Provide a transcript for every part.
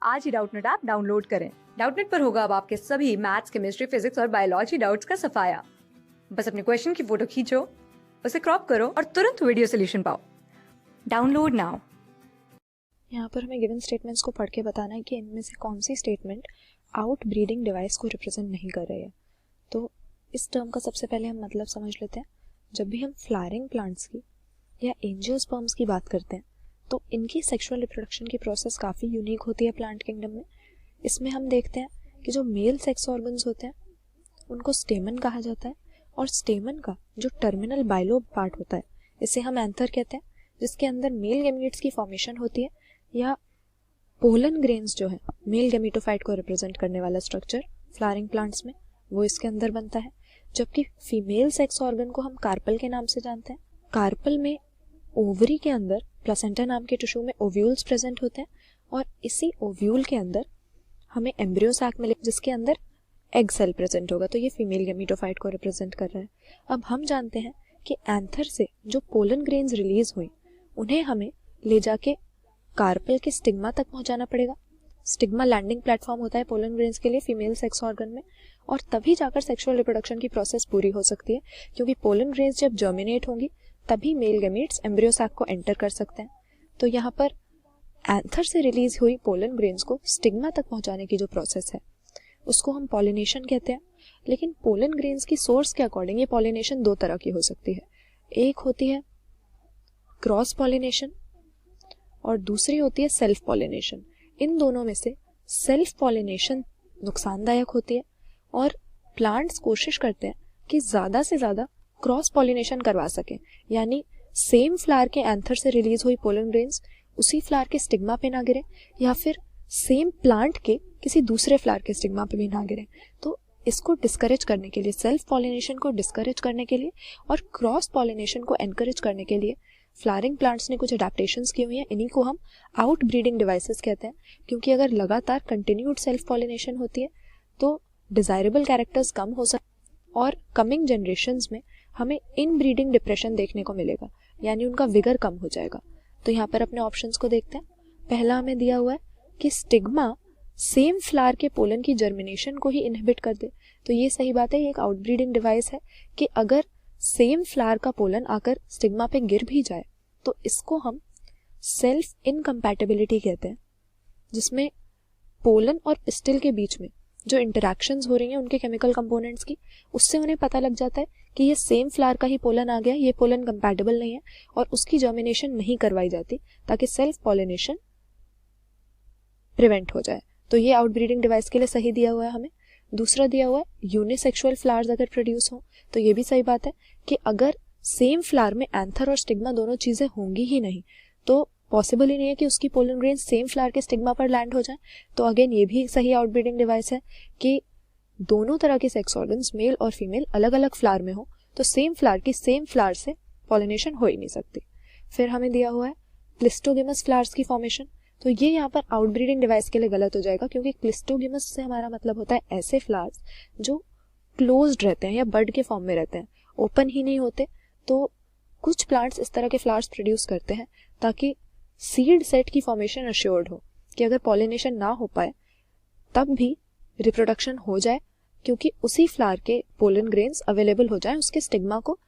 आज ही Doubtnut app download करें। Doubtnut पर होगा अब आपके सभी मैथ्स, केमिस्ट्री, फिजिक्स और बायोलॉजी डाउट्स का सफाया। बस अपने क्वेश्चन की फोटो खींचो, उसे क्रॉप करो और तुरंत वीडियो सोल्यूशन पाओ। Download now. यहाँ पर हमें गिवन स्टेटमेंट्स को पढ़ के बताना है कि इनमें से कौन सी स्टेटमेंट आउट ब्रीडिंग डिवाइस को रिप्रेजेंट नहीं कर रही है। तो इस टर्म का सबसे पहले हम मतलब समझ लेते हैं। जब भी हम फ्लावरिंग प्लांट्स की या एंजियोस्पर्म्स की बात करते हैं तो इनकी सेक्सुअल रिप्रोडक्शन की प्रोसेस काफ़ी यूनिक होती है प्लांट किंगडम में। इसमें हम देखते हैं कि जो मेल सेक्स ऑर्गन्स होते हैं उनको स्टेमन कहा जाता है, और स्टेमन का जो टर्मिनल बाइलोब पार्ट होता है इसे हम एंथर कहते हैं, जिसके अंदर मेल गैमीट्स की फॉर्मेशन होती है, या पोलन ग्रेन्स जो है मेल गैमीटोफाइट को रिप्रेजेंट करने वाला स्ट्रक्चर फ्लावरिंग प्लांट्स में वो इसके अंदर बनता है। जबकि फीमेल सेक्स ऑर्गन को हम कार्पल के नाम से जानते हैं। कार्पल में ओवरी के अंदर प्लेसेंटा नाम के टिश्यू में ओव्यूल्स प्रेजेंट होते हैं, और इसी ओव्यूल के अंदर हमें एम्ब्रियो सैक मिले जिसके अंदर एग सेल प्रेजेंट होगा। तो ये फीमेल गैमीटोफाइट को रिप्रेजेंट कर रहा है। अब हम जानते हैं कि एंथर से जो पोलन ग्रेन्स रिलीज हुई उन्हें हमें ले जाके कार्पल के स्टिग्मा तक पहुंचाना पड़ेगा। स्टिग्मा लैंडिंग प्लेटफॉर्म होता है पोलन ग्रेन्स के लिए फीमेल सेक्स ऑर्गन में, और तभी जाकर सेक्सुअल रिप्रोडक्शन की प्रोसेस पूरी हो सकती है, क्योंकि पोलन ग्रेन्स जब जर्मिनेट होंगी तभी मेल गैमीट्स एम्ब्रियो सैक को एंटर कर सकते हैं। तो यहाँ पर एंथर से रिलीज हुई पोलन ग्रेन्स को स्टिग्मा तक पहुंचाने की जो प्रोसेस है उसको हम पॉलिनेशन कहते हैं। लेकिन पोलन ग्रेन्स की सोर्स के अकॉर्डिंग ये पॉलिनेशन दो तरह की हो सकती है। एक होती है क्रॉस पॉलिनेशन और दूसरी होती है सेल्फ पॉलिनेशन। इन दोनों में से सेल्फ पॉलिनेशन नुकसानदायक होती है, और प्लांट्स कोशिश करते हैं कि ज़्यादा से ज़्यादा क्रॉस पॉलिनेशन करवा सकें, यानी सेम फ्लावर के एंथर से रिलीज हुई पोलन ग्रेन्स उसी फ्लावर के स्टिग्मा पे ना गिरे, या फिर सेम प्लांट के किसी दूसरे फ्लावर के स्टिग्मा पे भी ना गिरे। तो इसको डिस्करेज करने के लिए, सेल्फ पॉलिनेशन को डिस्करेज करने के लिए और क्रॉस पॉलिनेशन को एनकरेज करने के लिए फ्लावरिंग प्लांट्स ने कुछ अडेप्टेशंस की हुई हैं। इन्हीं को हम आउट ब्रीडिंग डिवाइसेस कहते हैं, क्योंकि अगर लगातार कंटिन्यूड सेल्फ पॉलिनेशन होती है तो डिजायरेबल कैरेक्टर्स कम हो सकते और कमिंग जनरेशंस में हमें इन ब्रीडिंग डिप्रेशन देखने को मिलेगा, यानी उनका विगर कम हो जाएगा। तो यहाँ पर अपने ऑप्शंस को देखते हैं। पहला हमें दिया हुआ है कि स्टिग्मा सेम फ्लावर के पोलन की जर्मिनेशन को ही इनहिबिट कर दे। तो ये सही बात है, ये एक आउटब्रीडिंग डिवाइस है कि अगर सेम फ्लावर का पोलन आकर स्टिग्मा पे गिर भी जाए तो इसको हम सेल्फ इनकम्पैटिबिलिटी कहते हैं, जिसमें पोलन और पिस्टिल के बीच में जो इंटरैक्शंस हो रही हैं उनके केमिकल कंपोनेंट्स की, उससे उन्हें पता लग जाता है कि ये सेम फ्लावर का ही पोलन आ गया, ये पोलन कंपैटिबल नहीं है, और उसकी जर्मिनेशन नहीं करवाई जाती ताकि सेल्फ पॉलिनेशन प्रिवेंट हो जाए। तो ये आउटब्रीडिंग डिवाइस के लिए सही दिया हुआ है हमें। दूसरा दिया हुआ है यूनिसेक्सुअल फ्लावर्स अगर प्रोड्यूस हो, तो ये भी सही बात है कि अगर सेम फ्लावर में एंथर और स्टिग्मा दोनों चीजें होंगी ही नहीं तो पॉसिबल ही नहीं है कि उसकी पोलन ग्रेन्स सेम फ्लावर के स्टिग्मा पर लैंड हो जाए। तो अगेन ये भी सही आउटब्रीडिंग डिवाइस है कि दोनों तरह के सेक्स ऑर्गन्स मेल और फीमेल अलग अलग फ्लावर में हो तो सेम फ्लावर से पॉलिनेशन हो ही नहीं सकती। फिर हमें दिया हुआ है क्लिस्टोगेमस फ्लावर्स की फॉर्मेशन। तो ये यहाँ पर आउटब्रीडिंग डिवाइस के लिए गलत हो जाएगा, क्योंकि क्लिस्टोगेमस से हमारा मतलब होता है ऐसे फ्लावर्स जो क्लोज्ड रहते हैं या बड के फॉर्म में रहते हैं, ओपन ही नहीं होते। तो कुछ प्लांट्स इस तरह के फ्लावर्स प्रोड्यूस करते हैं ताकि सीड सेट की फॉर्मेशन अश्योर्ड हो, कि अगर पॉलिनेशन ना हो पाए तब भी रिप्रोडक्शन हो जाए, क्योंकि उसी फ्लावर के पोलन ग्रेन्स अवेलेबल हो जाए उसके स्टिग्मा को।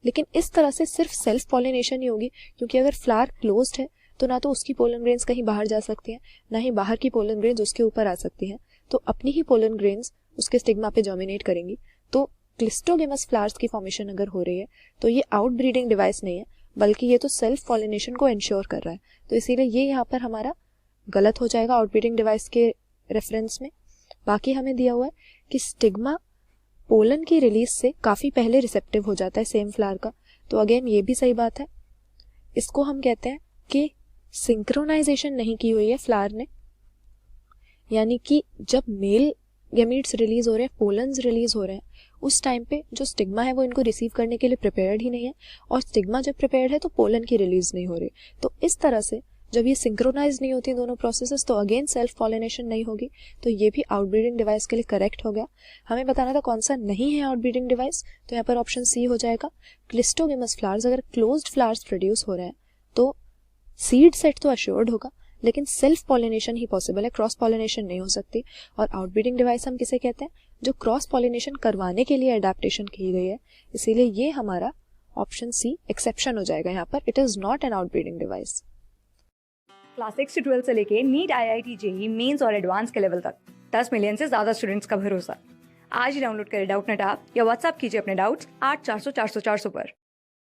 लेकिन इस तरह से सिर्फ सेल्फ पॉलिनेशन ही होगी, क्योंकि अगर फ्लावर क्लोज्ड है तो ना तो उसकी पोलन ग्रेन्स कहीं बाहर जा सकती हैं, ना ही बाहर की पोलन ग्रेन्स उसके ऊपर आ सकती हैं। तो अपनी ही पोलन ग्रेन्स उसके स्टिग्मा पे जर्मिनेट करेंगी। तो क्लिस्टोगेमस फ्लावर्स की फॉर्मेशन अगर हो रही है तो ये आउटब्रीडिंग डिवाइस नहीं है, बल्कि ये तो सेल्फ पॉलिनेशन को इंश्योर कर रहा है। तो इसीलिए ये यहाँ पर हमारा गलत हो जाएगा आउटब्रीडिंग डिवाइस के रेफरेंस में। बाकी हमें दिया हुआ है कि स्टिग्मा पोलन की रिलीज से काफी पहले रिसेप्टिव हो जाता है सेम फ्लावर का। तो अगेन ये भी सही बात है। इसको हम कहते हैं कि सिंक्रोनाइजेशन नहीं की हुई है फ्लावर ने, यानी कि जब मेल गैमीट्स रिलीज हो रहे हैं, पोलन्स रिलीज हो रहे हैं, उस टाइम पे जो स्टिग्मा है वो इनको रिसीव करने के लिए प्रिपेयर्ड ही नहीं है, और स्टिग्मा जब प्रिपेयर्ड है तो पोलन की रिलीज नहीं हो रही। तो इस तरह से जब ये सिंक्रोनाइज नहीं होती दोनों प्रोसेसेस तो अगेन सेल्फ पॉलिनेशन नहीं होगी। तो ये भी आउटब्रीडिंग डिवाइस के लिए करेक्ट हो गया। हमें बताना था कौन सा नहीं है आउटब्रीडिंग डिवाइस, तो यहाँ पर ऑप्शन सी हो जाएगा। क्लिस्टोगेमस फ्लावर्स, अगर क्लोज्ड फ्लावर्स प्रोड्यूस हो रहे हैं तो सीड सेट तो अश्योर्ड होगा, लेकिन सेल्फ पॉलिनेशन ही पॉसिबल है, क्रॉस पॉलिनेशन नहीं हो सकती। और आउटब्रीडिंग डिवाइस हम किसे कहते हैं? जो क्रॉस पॉलिनेशन करवाने के लिए अडेप्टेशन की गई है। इसीलिए ये हमारा ऑप्शन सी एक्सेप्शन हो जाएगा यहाँ पर। It is not an outbreeding device. Class 6 से 12 से लेके नीट, IIT, जेई मेंस और एडवांस के लेवल तक 10 मिलियन से ज्यादा स्टूडेंट्स का भरोसा। आज ही डाउनलोड करें डाउटनेट ऐप या व्हाट्सएप कीजिए अपने डाउट्स 8400 400 400 पर।